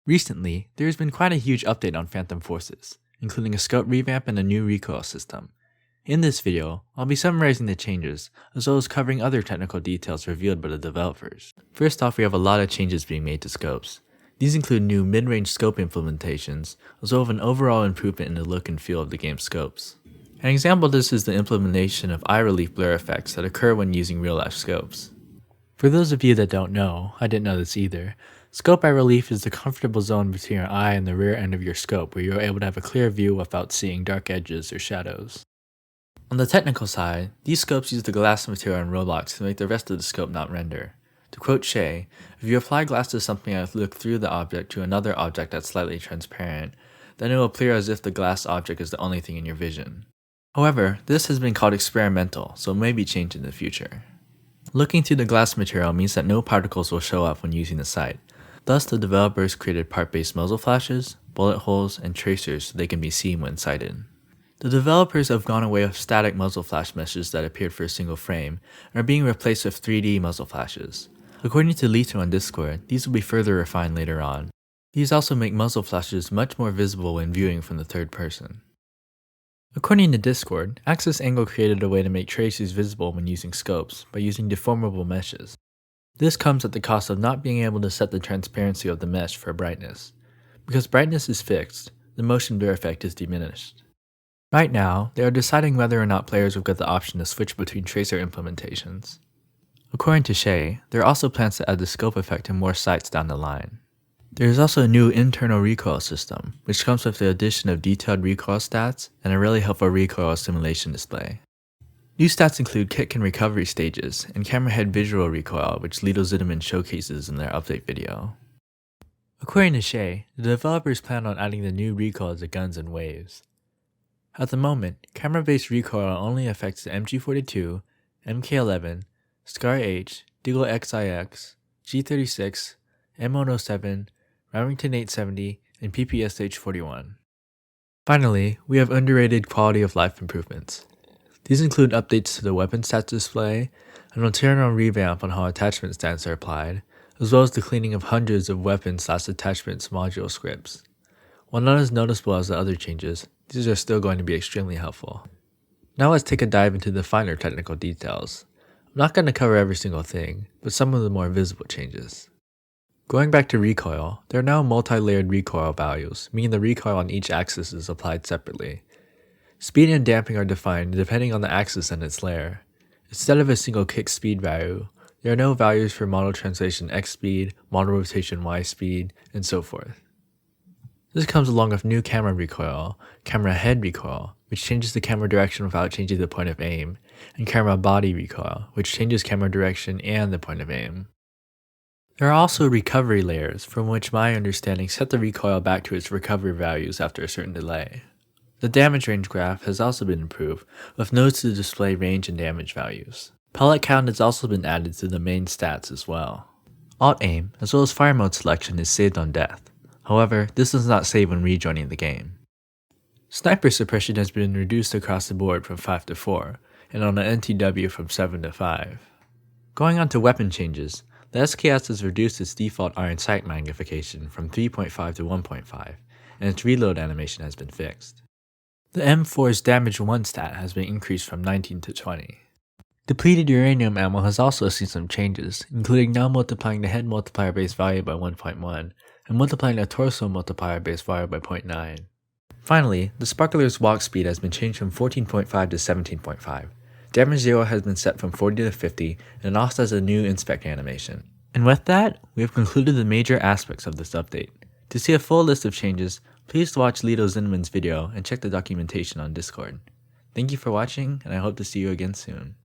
Recently, there has been quite a huge update on Phantom Forces, including a scope revamp and a new recoil system. In this video, I'll be summarizing the changes, as well as covering other technical details revealed by the developers. First off, we have a lot of changes being made to scopes. These include new mid-range scope implementations, as well as an overall improvement in the look and feel of the game's scopes. An example of this is the implementation of eye relief blur effects that occur when using real-life scopes. For those of you that don't know, I didn't know this either, scope eye relief is the comfortable zone between your eye and the rear end of your scope where you're able to have a clear view without seeing dark edges or shadows. On the technical side, these scopes use the glass material in Roblox to make the rest of the scope not render. To quote Shay, if you apply glass to something and look through the object to another object that's slightly transparent, then it will appear as if the glass object is the only thing in your vision. However, this has been called experimental, so it may be changed in the future. Looking through the glass material means that no particles will show up when using the sight. Thus, the developers created part-based muzzle flashes, bullet holes, and tracers so they can be seen when sighted. The developers have gone away with static muzzle flash meshes that appeared for a single frame and are being replaced with 3D muzzle flashes. According to Lito on Discord, these will be further refined later on. These also make muzzle flashes much more visible when viewing from the third person. According to Discord, Axis Angle created a way to make tracers visible when using scopes by using deformable meshes. This comes at the cost of not being able to set the transparency of the mesh for brightness. Because brightness is fixed, the motion blur effect is diminished. Right now, they are deciding whether or not players will get the option to switch between tracer implementations. According to Shay, there are also plans to add the scope effect to more sites down the line. There is also a new internal recoil system, which comes with the addition of detailed recoil stats and a really helpful recoil simulation display. New stats include kick and recovery stages, and camera head visual recoil, which Lito Zitterman showcases in their update video. According to Shay, the developers plan on adding the new recoil to guns and waves. At the moment, camera-based recoil only affects the MG42, MK11, Scar H, Deagle XIX, G36, M107, Remington 870, and PPSH-41. Finally, we have underrated quality of life improvements. These include updates to the weapon stats display, an internal revamp on how attachment stats are applied, as well as the cleaning of hundreds of weapons/attachments module scripts. While not as noticeable as the other changes, these are still going to be extremely helpful. Now let's take a dive into the finer technical details. I'm not going to cover every single thing, but some of the more visible changes. Going back to recoil, there are now multi-layered recoil values, meaning the recoil on each axis is applied separately. Speed and damping are defined depending on the axis and its layer. Instead of a single kick speed value, there are no values for model translation x speed, model rotation y speed, and so forth. This comes along with new camera recoil, camera head recoil, which changes the camera direction without changing the point of aim, and camera body recoil, which changes camera direction and the point of aim. There are also recovery layers, from which my understanding set the recoil back to its recovery values after a certain delay. The damage range graph has also been improved, with nodes to display range and damage values. Pellet count has also been added to the main stats as well. Alt-aim, as well as fire mode selection, is saved on death. However, this does not save when rejoining the game. Sniper suppression has been reduced across the board from 5 to 4, and on the NTW from 7 to 5. Going on to weapon changes, the SKS has reduced its default iron sight magnification from 3.5 to 1.5, and its reload animation has been fixed. The M4's damage 1 stat has been increased from 19 to 20. Depleted uranium ammo has also seen some changes, including now multiplying the head multiplier base value by 1.1, and multiplying the torso multiplier base value by 0.9. Finally, the sparkler's walk speed has been changed from 14.5 to 17.5. Damage 0 has been set from 40 to 50, and it also has a new inspect animation. And with that, we have concluded the major aspects of this update. To see a full list of changes, please watch Lito Zitterman's video and check the documentation on Discord. Thank you for watching, and I hope to see you again soon.